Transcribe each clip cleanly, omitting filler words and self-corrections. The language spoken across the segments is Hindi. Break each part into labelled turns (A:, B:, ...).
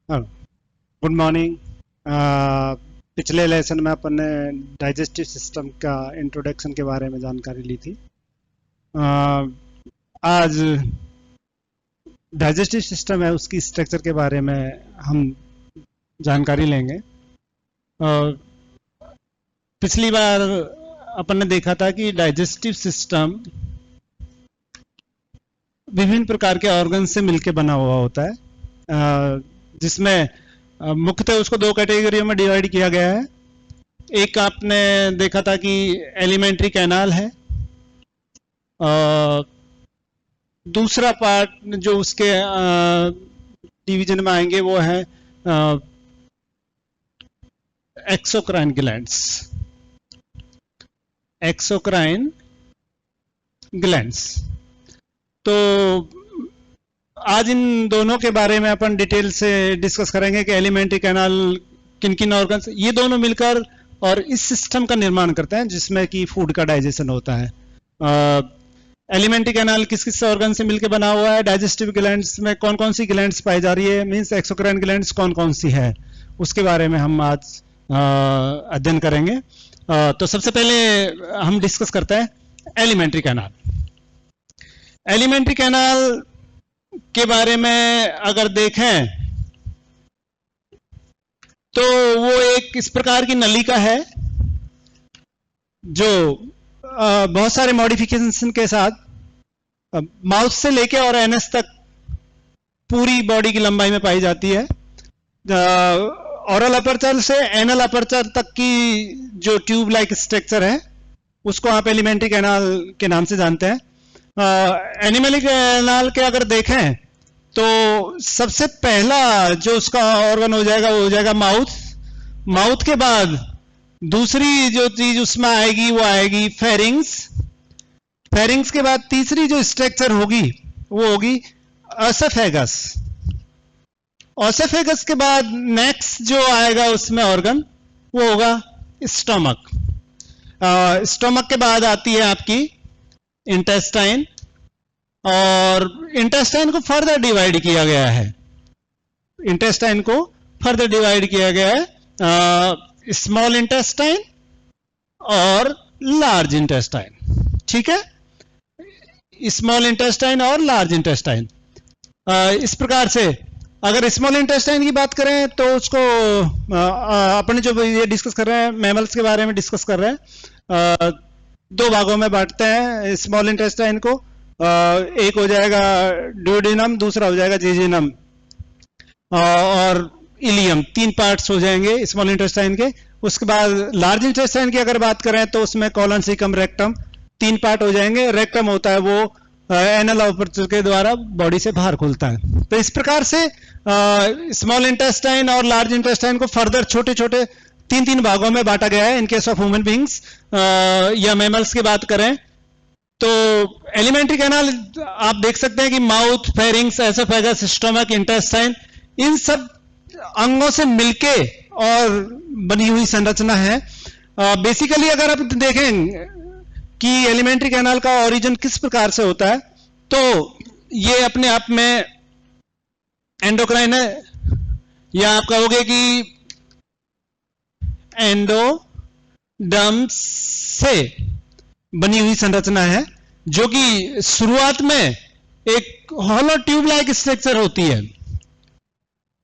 A: Good morning. पिछले लेसन में अपन ने डाइजेस्टिव सिस्टम का इंट्रोडक्शन के बारे में जानकारी ली थी। अ, आज डाइजेस्टिव सिस्टम है उसकी स्ट्रक्चर के बारे में हम जानकारी लेंगे। पिछली बार अपन ने देखा था कि डाइजेस्टिव सिस्टम विभिन्न प्रकार के ऑर्गन से मिलकर बना हुआ होता है, जिसमें मुख्यतः उसको दो कैटेगरियों में डिवाइड किया गया है। एक आपने देखा था कि एलिमेंट्री कैनाल है, दूसरा पार्ट जो उसके डिवीजन में आएंगे वो है एक्सोक्राइन ग्लैंड्स। एक्सोक्राइन ग्लैंड्स, तो आज इन दोनों के बारे में अपन डिटेल से डिस्कस करेंगे कि एलिमेंट्री कैनाल किन किन ऑर्गन, ये दोनों मिलकर और इस सिस्टम का निर्माण करते हैं जिसमें कि फूड का डाइजेशन होता है। एलिमेंट्री कैनाल किस किस ऑर्गन से मिलकर बना हुआ है, डाइजेस्टिव ग्लैंड्स में कौन कौन सी ग्लैंड्स पाई जा रही है, मींस एक्सोक्राइन ग्लैंड्स कौन कौन सी है, उसके बारे में हम आज अध्ययन करेंगे। तो सबसे पहले हम डिस्कस करते हैं एलिमेंट्री कैनाल। एलिमेंट्री कैनाल के बारे में अगर देखें तो वो एक इस प्रकार की नलिका है जो बहुत सारे मॉडिफिकेशन के साथ माउथ से लेके और एनएस तक पूरी बॉडी की लंबाई में पाई जाती है। ऑरल अपर्चर से एनल अपर्चर तक की जो ट्यूब लाइक स्ट्रक्चर है उसको आप एलिमेंट्री कैनाल के नाम से जानते हैं। एनिमल कैनाल के अगर देखें तो सबसे पहला जो उसका ऑर्गन हो जाएगा वो हो जाएगा माउथ। माउथ के बाद दूसरी जो चीज उसमें आएगी वो आएगी फेरिंग्स। फेरिंग्स के बाद तीसरी जो स्ट्रक्चर होगी वो होगी ओसेफेगस। ओसेफेगस के बाद नेक्स्ट जो आएगा उसमें ऑर्गन वो होगा स्टोमक। स्टोमक के बाद आती है आपकी इंटेस्टाइन, और इंटेस्टाइन को फर्दर डिवाइड किया गया है। इंटेस्टाइन को फर्दर डिवाइड किया गया है स्मॉल इंटेस्टाइन और लार्ज इंटेस्टाइन। ठीक है, स्मॉल इंटेस्टाइन और लार्ज इंटेस्टाइन। इस प्रकार से अगर स्मॉल इंटेस्टाइन की बात करें तो उसको अपन जो ये डिस्कस कर रहे हैं मैमल्स के बारे में डिस्कस कर रहे हैं, दो भागों में बांटते हैं स्मॉल इंटेस्टाइन को। एक हो जाएगा ड्यूडेनम, दूसरा हो जाएगा जेजिनम और इलियम, तीन पार्ट्स हो जाएंगे स्मॉल इंटेस्टाइन के। उसके बाद लार्ज इंटेस्टाइन की अगर बात करें तो उसमें कॉलन, सीकम, रेक्टम, तीन पार्ट हो जाएंगे। रेक्टम होता है वो एनल अपर्चर के द्वारा बॉडी से बाहर खुलता है। तो इस प्रकार से स्मॉल इंटेस्टाइन और लार्ज इंटेस्टाइन को फर्दर छोटे छोटे तीन तीन भागों में बांटा गया है। In case of human beings या मैमल्स की बात करें तो एलिमेंट्री कैनाल आप देख सकते हैं कि mouth, pharynx, oesophagus, stomach, intestine, इन सब अंगों से मिलके और बनी हुई संरचना है। बेसिकली अगर आप देखें कि एलिमेंट्री कैनाल का ओरिजिन किस प्रकार से होता है तो ये अपने आप में एंडोक्राइन है, या आप कहोगे कि एंडोडर्म से बनी हुई संरचना है, जो कि शुरुआत में एक हॉलो ट्यूब लाइक स्ट्रक्चर होती है।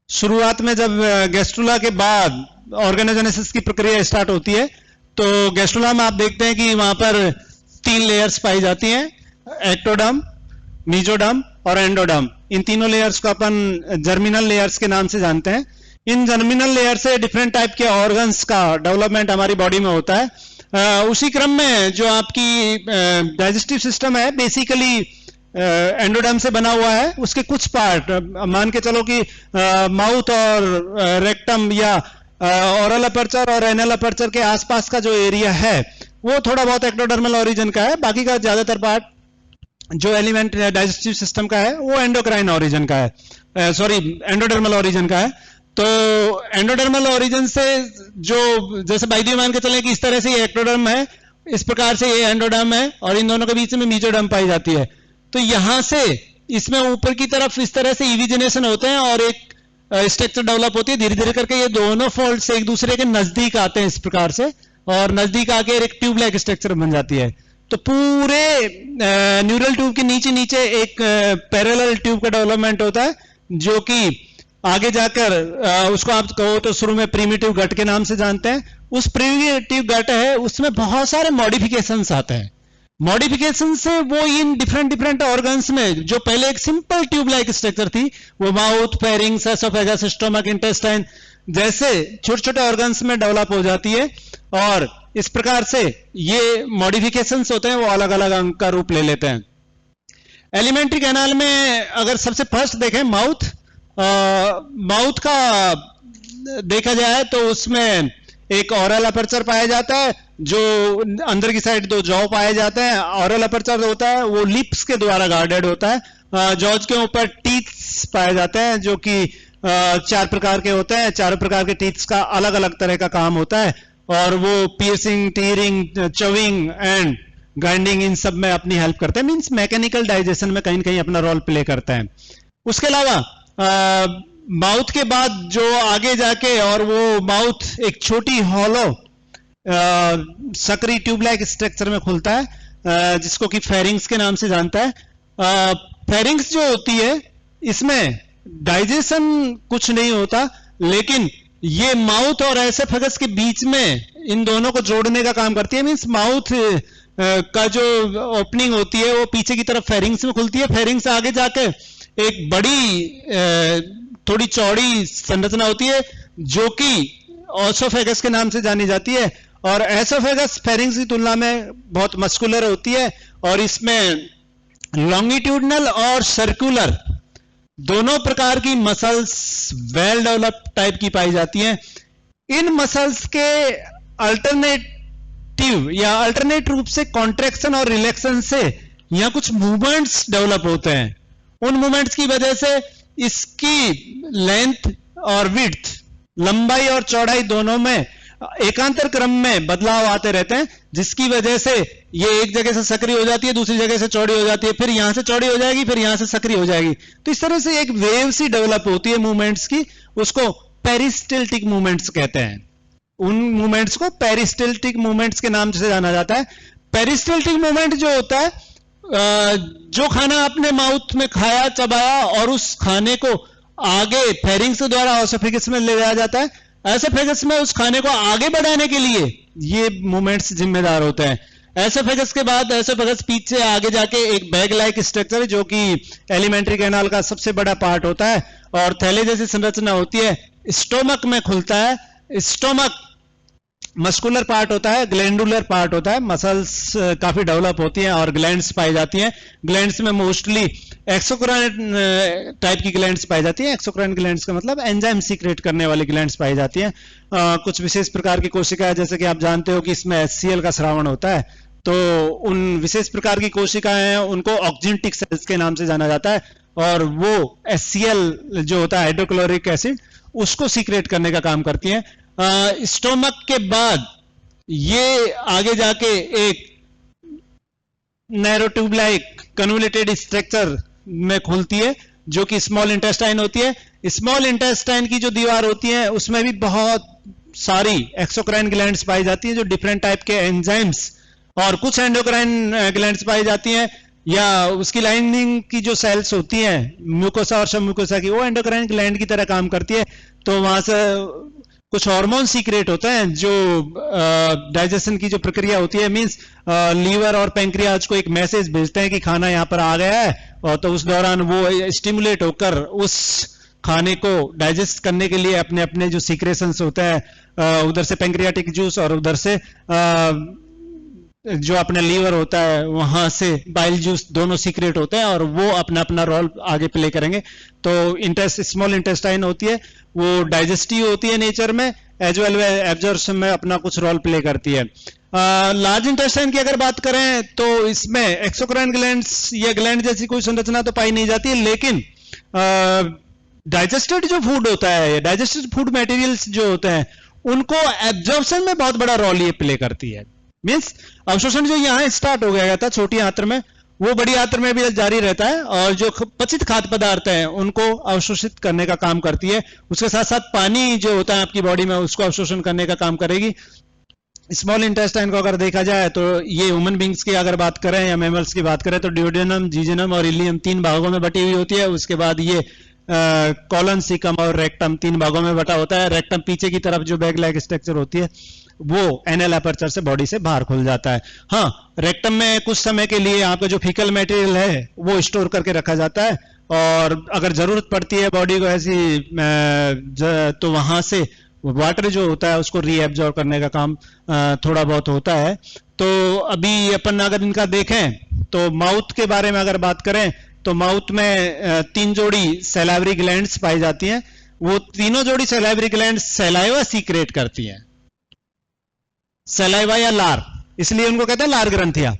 A: शुरुआत में जब गैस्ट्रुला के बाद ऑर्गेनोजेनेसिस की प्रक्रिया स्टार्ट होती है तो गैस्ट्रुला में आप देखते हैं कि वहां पर तीन लेयर्स पाई जाती हैं, एक्टोडर्म, मीजोडर्म और एंडोडर्म। इन तीनों लेयर्स को अपन जर्मिनल लेयर्स के नाम से जानते हैं। इन जर्मिनल लेयर से डिफरेंट टाइप के ऑर्गन्स का डेवलपमेंट हमारी बॉडी में होता है। उसी क्रम में जो आपकी डाइजेस्टिव सिस्टम है बेसिकली एंडोडर्म से बना हुआ है। उसके कुछ पार्ट मान के चलो कि माउथ और रेक्टम या ओरल अपर्चर और एनल अपर्चर के आसपास का जो एरिया है वो थोड़ा बहुत एक्टोडर्मल ओरिजिन का है। बाकी का ज्यादातर पार्ट जो एलिमेंट डाइजेस्टिव सिस्टम का है वो एंडोक्राइन ओरिजिन का है, एंडोडर्मल ओरिजिन का है। तो एंडोडर्मल ओरिजिन से जो जैसे बाइडियो मान के चले कि इस तरह से ये एक्टोडर्म है, इस प्रकार से ये एंडोडर्म है और इन दोनों के बीच में मीजोडर्म पाई जाती है। तो यहां से इसमें ऊपर की तरफ इस तरह से इविजनेशन होते हैं और एक स्ट्रक्चर डेवलप होती है, धीरे धीरे करके ये दोनों फोल्ड्स एक दूसरे के नजदीक आते हैं इस प्रकार से, और नजदीक आके एक ट्यूब लाइक स्ट्रक्चर बन जाती है। तो पूरे न्यूरल ट्यूब के नीचे नीचे एक पैरेलल ट्यूब का डेवलपमेंट होता है, जो कि आगे जाकर उसको आप कहो तो शुरू में प्रीमिटिव गट के नाम से जानते हैं। उस प्रीमिटिव गट है, उसमें बहुत सारे मॉडिफिकेशंस आते हैं। मॉडिफिकेशन से वो इन डिफरेंट ऑर्गन्स में, जो पहले एक सिंपल ट्यूब लाइक स्ट्रक्चर थी, वो mouth, pharynx, oesophagus, stomach, intestine जैसे छोटे छोटे ऑर्गन्स में डेवलप हो जाती है, और इस प्रकार से ये मॉडिफिकेशंस होते हैं, वो अलग अलग अंग का रूप ले लेते हैं। एलिमेंट्री कैनाल में अगर सबसे फर्स्ट देखें माउथ का देखा जाए तो उसमें एक ऑरल अपर्चर पाया जाता है, जो अंदर की साइड दो जॉ पाए जाते हैं। ऑरल अपर्चर होता है वो लिप्स के द्वारा गार्डेड होता है। जॉज के ऊपर टीथ्स पाए जाते हैं, जो कि 4 प्रकार के होते हैं। 4 प्रकार के टीथ्स का अलग अलग तरह का काम होता है, और वो पियर्सिंग, टीयरिंग, चविंग एंड ग्राइंडिंग इन सब में अपनी हेल्प करते हैं। मींस मैकेनिकल डाइजेशन में कहीं न कहीं अपना रोल प्ले करते हैं। उसके अलावा माउथ के बाद जो आगे जाके, और वो माउथ एक छोटी हॉलो सकरी ट्यूब लाइक स्ट्रक्चर में खुलता है, जिसको कि फेरिंग्स के नाम से जानता है। फेरिंग्स जो होती है, इसमें डाइजेशन कुछ नहीं होता, लेकिन ये माउथ और एसोफेगस के बीच में इन दोनों को जोड़ने का काम करती है। मींस माउथ का जो ओपनिंग होती है वो पीछे की तरफ फेरिंग्स में खुलती है। फेरिंग्स से आगे जाके एक बड़ी थोड़ी चौड़ी संरचना होती है, जो कि एसोफेगस के नाम से जानी जाती है, और एसोफेगस फेरिंग्स की तुलना में बहुत मस्कुलर होती है, और इसमें लॉन्गिट्यूडनल और सर्कुलर दोनों प्रकार की मसल्स वेल डेवलप्ड टाइप की पाई जाती हैं। इन मसल्स के अल्टरनेटिव या अल्टरनेट रूप से कॉन्ट्रैक्शन और रिलैक्शन से यहां कुछ मूवमेंट्स डेवलप होते हैं। उन मूवमेंट्स की वजह से इसकी लेंथ और विड्थ, लंबाई और चौड़ाई दोनों में एकांतर क्रम में बदलाव आते रहते हैं, जिसकी वजह से ये एक जगह से सक्रिय हो जाती है, दूसरी जगह से चौड़ी हो जाती है, फिर यहां से चौड़ी हो जाएगी, फिर यहां से सक्रिय हो जाएगी। तो इस तरह से एक वेव सी डेवलप होती है मूवमेंट्स की, उसको पेरिस्टल्टिक मूवमेंट्स कहते हैं। उन मूवमेंट्स को पेरिस्टल्टिक मूवमेंट्स के नाम से जाना जाता है। पेरिस्टल्टिक मूवमेंट जो होता है, जो खाना आपने माउथ में खाया, चबाया, और उस खाने को आगे फेरिंग्स द्वारा एसोफेगस में ले जाया जाता है। एसोफेगस में उस खाने को आगे बढ़ाने के लिए ये मूवमेंट्स जिम्मेदार होते हैं। एसोफेगस के बाद एसोफेगस पीछे आगे जाके एक बैग लाइक स्ट्रक्चर, जो कि एलिमेंट्री कैनाल का सबसे बड़ा पार्ट होता है, और थैले जैसी संरचना होती है, स्टोमक में खुलता है। स्टोमक मस्कुलर पार्ट होता है, ग्लैंडुलर पार्ट होता है, मसल्स काफी डेवलप होती हैं और ग्लैंड्स पाई जाती हैं। ग्लैंड्स में मोस्टली एक्सोक्राइन टाइप की ग्लैंड्स पाई जाती हैं। एक्सोक्राइन ग्लैंड्स का मतलब एंजाइम सीक्रेट करने वाली ग्लैंड्स पाई जाती हैं। कुछ विशेष प्रकार की कोशिकाएं, जैसे कि आप जानते हो कि इसमें HCl का स्रावण होता है, तो उन विशेष प्रकार की कोशिकाएं हैं, उनको ऑक्जिनटिक सेल्स के नाम से जाना जाता है, और वो HCl जो होता है, हाइड्रोक्लोरिक एसिड, उसको सीक्रेट करने का काम करती हैं। स्टोमक के बाद ये आगे जाके एक narrow tube like convoluted structure में खुलती है, जो कि स्मॉल इंटेस्टाइन होती है। स्मॉल इंटेस्टाइन की जो दीवार होती है, उसमें भी बहुत सारी एक्सोक्राइन ग्लैंड्स पाई जाती हैं, जो डिफरेंट टाइप के एंजाइम्स, और कुछ एंडोक्राइन ग्लैंड्स पाई जाती हैं, या उसकी लाइनिंग की जो सेल्स होती हैं म्यूकोसा और सब म्यूकोसा की, वो एंडोक्राइन ग्लैंड की तरह काम करती है। तो वहां से कुछ हार्मोन सीक्रेट होते हैं, जो डाइजेशन की जो प्रक्रिया होती है, मींस लीवर और पैंक्रियाज को एक मैसेज भेजते हैं कि खाना यहाँ पर आ गया है, और तो उस दौरान वो स्टिमुलेट होकर उस खाने को डाइजेस्ट करने के लिए अपने अपने जो सीक्रेशंस होते हैं, उधर से पैंक्रियाटिक जूस और उधर से जो अपना लीवर होता है वहां से बाइल जूस, दोनों सीक्रेट होते हैं, और वो अपना अपना रोल आगे प्ले करेंगे। तो स्मॉल इंटेस्टाइन होती है, वो डाइजेस्टिव होती है नेचर में, एज वेल एब्जॉर्प्शन में अपना कुछ रोल प्ले करती है। लार्ज इंटेस्टाइन की अगर बात करें तो इसमें एक्सोक्राइन ग्लैंड्स या ग्लैंड जैसी कोई संरचना तो पाई नहीं जाती, लेकिन डाइजेस्टेड जो फूड होता है, डाइजेस्टेड फूड मटेरियल्स जो होते हैं, उनको एब्जॉर्प्शन में बहुत बड़ा रोल ये प्ले करती है। मींस अवशोषण जो यहां स्टार्ट हो गया था छोटी आंत्र में, वो बड़ी आंत्र में भी जारी रहता है, और जो पचित खाद्य पदार्थ हैं उनको अवशोषित करने का काम करती है। उसके साथ साथ पानी जो होता है आपकी बॉडी में उसको अवशोषण करने का काम करेगी। स्मॉल इंटेस्टाइन को अगर देखा जाए तो ये ह्यूमन बींग्स की अगर बात करें या मैमल्स की बात करें तो ड्यूडेनम, जीजेनम और इलियम 3 भागों में बटी हुई होती है। उसके बाद ये कॉलन, सीकम और रेक्टम 3 भागों में बटा होता है। रेक्टम पीछे की तरफ जो बैग लाइक स्ट्रक्चर होती है वो एनल अपर्चर से बॉडी से बाहर खुल जाता है। हाँ, रेक्टम में कुछ समय के लिए आपका जो फीकल मटेरियल है वो स्टोर करके रखा जाता है, और अगर जरूरत पड़ती है बॉडी को ऐसी तो वहां से वाटर जो होता है उसको रीएब्जॉर्ब करने का काम थोड़ा बहुत होता है। तो अभी अपन अगर इनका देखें तो माउथ के बारे में अगर बात करें तो माउथ में 3 जोड़ी सैलाइवरी ग्लैंड्स पाई जाती हैं। वो तीनों जोड़ी सैलाइवरी ग्लैंड्स सैलाइवा सीक्रेट करती हैं, सैलाइवा या लार, इसलिए उनको कहते हैं लार ग्रंथियां।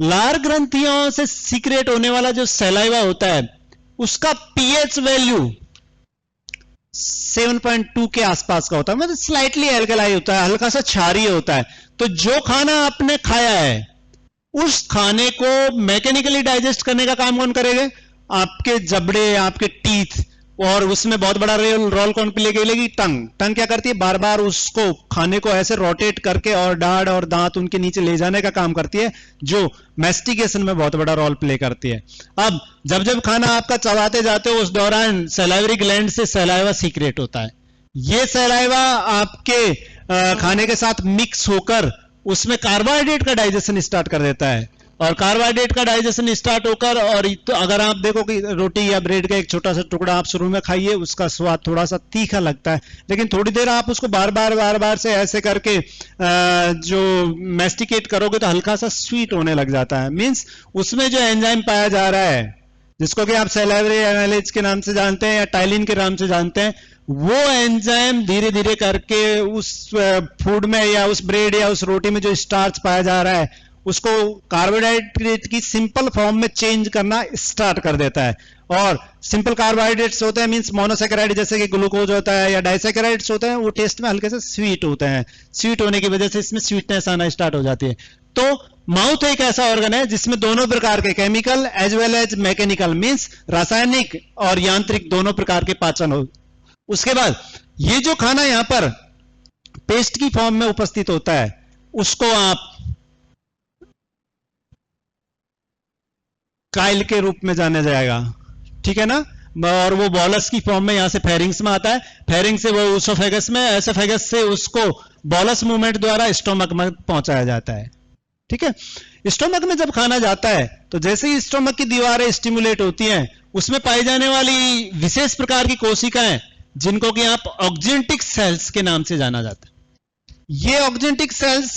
A: लार ग्रंथियों से सीक्रेट होने वाला जो सैलाइवा होता है उसका पीएच वैल्यू 7.2 के आसपास का होता है, मतलब स्लाइटली एल्कलाई होता है, हल्का सा क्षारीय होता है। तो जो खाना आपने खाया है उस खाने को मैकेनिकली डाइजेस्ट करने का काम कौन करेगा? आपके जबड़े, आपके टीथ, और उसमें बहुत बड़ा रोल कौन प्ले करेगी? टंग। टंग क्या करती है? बार बार उसको खाने को ऐसे रोटेट करके और दाढ़ और दांत उनके नीचे ले जाने का काम करती है, जो मैस्टिकेशन में बहुत बड़ा रोल प्ले करती है। अब जब जब खाना आपका चबाते जाते हो उस दौरान सैलाइवरी ग्लैंड से सैलाइवा सीक्रेट होता है। ये सैलाइवा आपके खाने के साथ मिक्स होकर उसमें कार्बोहाइड्रेट का डाइजेशन स्टार्ट कर देता है, और कार्बोहाइड्रेट का डाइजेशन स्टार्ट होकर, और तो अगर आप देखो कि रोटी या ब्रेड का एक छोटा सा टुकड़ा आप शुरू में खाइए, उसका स्वाद थोड़ा सा तीखा लगता है, लेकिन थोड़ी देर आप उसको बार बार से ऐसे करके जो मैस्टिकेट करोगे तो हल्का सा स्वीट होने लग जाता है। मींस उसमें जो एंजाइम पाया जा रहा है, जिसको कि आप सैलाइवरी एनालिज के नाम से जानते हैं या टाइलिन के नाम से जानते हैं, वो एंजाइम धीरे धीरे करके उस फूड में या उस ब्रेड या उस रोटी में जो स्टार्च पाया जा रहा है उसको कार्बोहाइड्रेट की सिंपल फॉर्म में चेंज करना स्टार्ट कर देता है। और सिंपल कार्बोहाइड्रेट्स होते हैं, मींस मोनोसैकेराइड जैसे कि ग्लूकोज होता है या डाइसैकेराइड्स होते हैं, वो टेस्ट में हल्के से स्वीट होते हैं। स्वीट होने की वजह से इसमें स्वीटनेस आना स्टार्ट हो जाती है। तो माउथ एक ऐसा ऑर्गन है जिसमें दोनों प्रकार के chemical as well as mechanical, means रासायनिक और यांत्रिक दोनों प्रकार के पाचन हो। उसके बाद ये जो खाना यहां पर पेस्ट की फॉर्म में उपस्थित होता है उसको आप काइल के रूप में जाना जाएगा, ठीक है ना। और वो बॉलस की फॉर्म में यहां से फेरिंग्स में आता है, फेरिंग से वो उसोफेगस में, एसोफेगस से उसको बॉलस मूवमेंट द्वारा स्टोमक में पहुंचाया जाता है, ठीक है। स्टोमक में जब खाना जाता है तो जैसे ही स्टोमक की दीवारें स्टिमुलेट होती हैं उसमें पाई जाने वाली विशेष प्रकार की कोशिकाएं जिनको कि आप ऑक्जेंटिक सेल्स के नाम से जाना जाता है। ये ऑक्जेंटिक सेल्स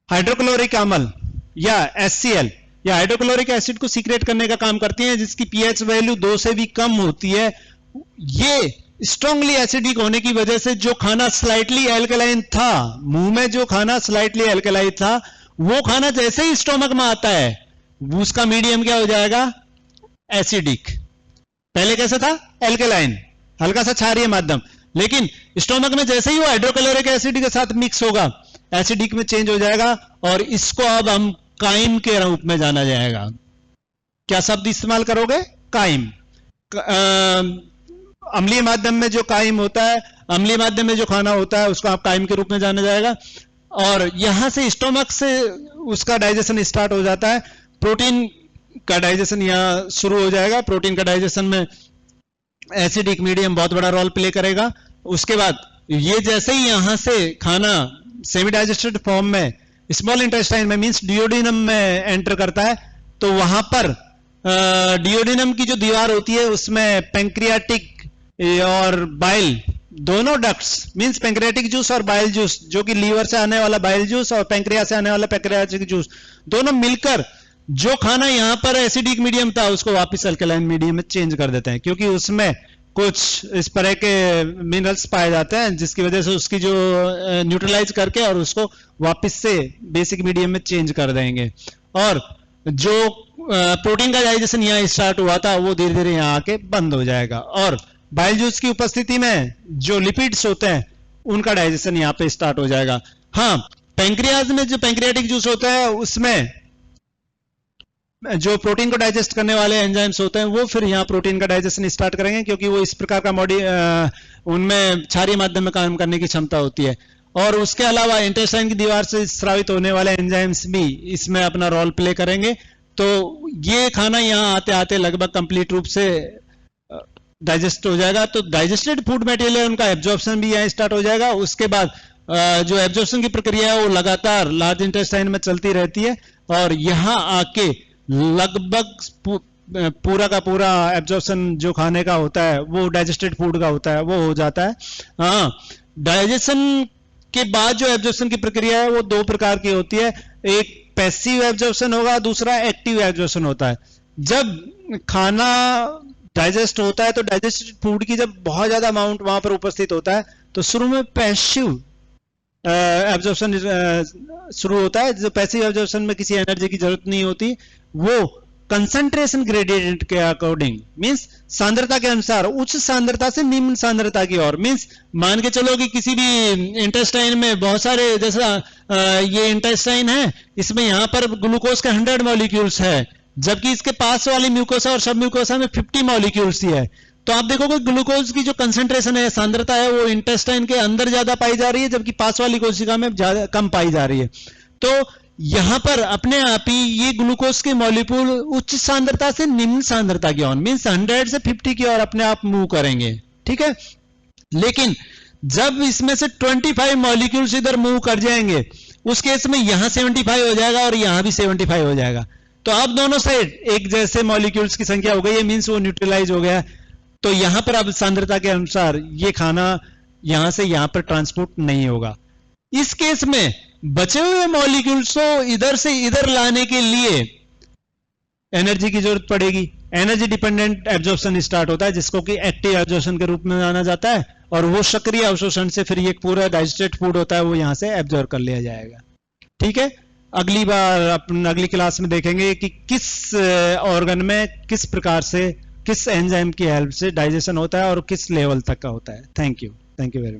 A: हाइड्रोक्लोरिक अम्ल या HCl या हाइड्रोक्लोरिक एसिड को सीक्रेट करने का काम करती हैं, जिसकी पीएच वैल्यू 2 से भी कम होती है। ये स्ट्रांगली एसिडिक होने की वजह से जो खाना स्लाइटली एल्कलाइन था, मुंह में जो खाना स्लाइटली एल्कलाइन था, वो खाना जैसे ही स्टोमक में आता है उसका मीडियम क्या हो जाएगा? एसिडिक। पहले कैसा था? एल्कलाइन, हल्का सा क्षारीय माध्यम, लेकिन स्टोमक में जैसे ही वो हाइड्रोक्लोरिक एसिड के साथ मिक्स होगा एसिडिक में चेंज हो जाएगा, और इसको अब हम काइम के रूप में जाना जाएगा। क्या शब्द इस्तेमाल करोगे? काइम। अम्लीय माध्यम में जो काइम होता है, अम्लीय माध्यम में जो खाना होता है उसको आप काइम के रूप में जाना जाएगा। और यहां से स्टोमक से उसका डाइजेशन स्टार्ट हो जाता है। प्रोटीन का डाइजेशन यहां शुरू हो जाएगा। प्रोटीन का डाइजेशन में एसिडिक मीडियम बहुत बड़ा रोल प्ले करेगा। उसके बाद ये जैसे ही यहां से खाना सेमी डाइजेस्टेड फॉर्म में स्मॉल इंटेस्टाइन में, मींस डियोडिनम में एंटर करता है, तो वहां पर डियोडिनम की जो दीवार होती है उसमें पैंक्रियाटिक और बाइल दोनों डक्ट्स, मींस पैंक्रियाटिक जूस और बाइल जूस, जो कि लीवर से आने वाला बाइल जूस और पैंक्रिया से आने वाला पैंक्रियाटिक जूस, दोनों मिलकर जो खाना यहां पर एसिडिक मीडियम था उसको वापस अल्कलाइन मीडियम में चेंज कर देते हैं, क्योंकि उसमें कुछ इस तरह के मिनरल्स पाए जाते हैं जिसकी वजह से उसकी जो न्यूट्रलाइज करके और उसको वापस से बेसिक मीडियम में चेंज कर देंगे। और जो प्रोटीन का डाइजेशन यहाँ स्टार्ट हुआ था वो धीरे धीरे यहाँ आके बंद हो जाएगा, और बाइल जूस की उपस्थिति में जो लिपिड्स होते हैं उनका डाइजेशन यहाँ पे स्टार्ट हो जाएगा। हाँ, पैंक्रियाज में जो पैंक्रियाटिक जूस होता है उसमें जो प्रोटीन को डाइजेस्ट करने वाले एंजाइम्स होते हैं वो फिर यहाँ प्रोटीन का डाइजेशन स्टार्ट करेंगे, क्योंकि वो इस प्रकार का उनमें क्षारीय माध्यम में काम करने की क्षमता होती है। और उसके अलावा इंटेस्टाइन की दीवार से स्रावित होने वाले एंजाइम्स भी इसमें अपना रोल प्ले करेंगे। तो ये खाना यहाँ आते आते लगभग कंप्लीट रूप से डाइजेस्ट हो जाएगा। तो डाइजेस्टेड फूड मटेरियल उनका एब्जॉर्प्शन भी यहाँ स्टार्ट हो जाएगा। उसके बाद जो एब्जॉर्प्शन की प्रक्रिया है वो लगातार लार्ज इंटेस्टाइन में चलती रहती है और यहाँ आके लगभग पूरा का पूरा एब्जॉर्प्शन जो खाने का होता है वो डाइजेस्टेड फूड का होता है वो हो जाता है। हाँ, डाइजेशन के बाद जो एब्जॉर्प्शन की प्रक्रिया है वो दो प्रकार की होती है, एक पैसिव एब्जॉर्प्शन होगा, दूसरा एक्टिव एब्जॉर्प्शन होता है। जब खाना डाइजेस्ट होता है तो डाइजेस्टेड फूड की जब बहुत ज्यादा अमाउंट वहां पर उपस्थित होता है तो शुरू में पैसिव एब्जॉर्प्शन शुरू होता है। जो पैसिव एब्जॉर्प्शन में किसी एनर्जी की जरूरत नहीं होती, वो कंसंट्रेशन ग्रेडियंट के अकॉर्डिंग मींस सांद्रता के अनुसार उच्च सांद्रता से निम्न सांद्रता की ओर, मींस मान के चलो कि किसी भी इंटेस्टाइन में बहुत सारे, जैसा ये इंटेस्टाइन है, इसमें यहां पर ग्लूकोज के 100 मॉलिक्यूल्स है, जबकि इसके पास वाली म्यूकोसा और सब म्यूकोसा में 50 मॉलिक्यूल्स ही है। तो आप देखोगे ग्लूकोज की जो कंसंट्रेशन है, सांद्रता है, वो इंटेस्टाइन के अंदर ज्यादा पाई जा रही है, जबकि पास वाली कोशिका में ज्यादा कम पाई जा रही है। तो यहां पर अपने आप ही ये ग्लूकोज के मॉलिक्यूल उच्च सांद्रता से निम्न सांद्रता की ओर, मींस 100 से 50 की ओर अपने आप मूव करेंगे, ठीक है। लेकिन जब इसमें से 25 मॉलिक्यूल्स इधर मूव कर जाएंगे, उस केस में यहां 75 हो जाएगा और यहां भी 75 हो जाएगा। तो अब दोनों साइड एक जैसे मॉलिक्यूल्स की संख्या हो गई है, मींस वो न्यूट्रलाइज हो गया। तो यहां पर अब सांद्रता के अनुसार ये खाना यहां से यहां पर ट्रांसपोर्ट नहीं होगा। इस केस में बचे हुए मॉलिक्यूल्स को इधर से इधर लाने के लिए एनर्जी की जरूरत पड़ेगी। एनर्जी डिपेंडेंट एब्जॉर्प्शन स्टार्ट होता है, जिसको कि एक्टिव एब्जॉर्प्शन के रूप में जाना जाता है, और वो सक्रिय अवशोषण से फिर ये पूरा डाइजेस्टेड फूड होता है वो यहां से एब्जॉर्ब कर लिया जाएगा, ठीक है। अगली बार अपन अगली क्लास में देखेंगे कि किस ऑर्गन में किस प्रकार से, किस एंजाइम की हेल्प से डाइजेशन होता है और किस लेवल तक का होता है। Thank you very much.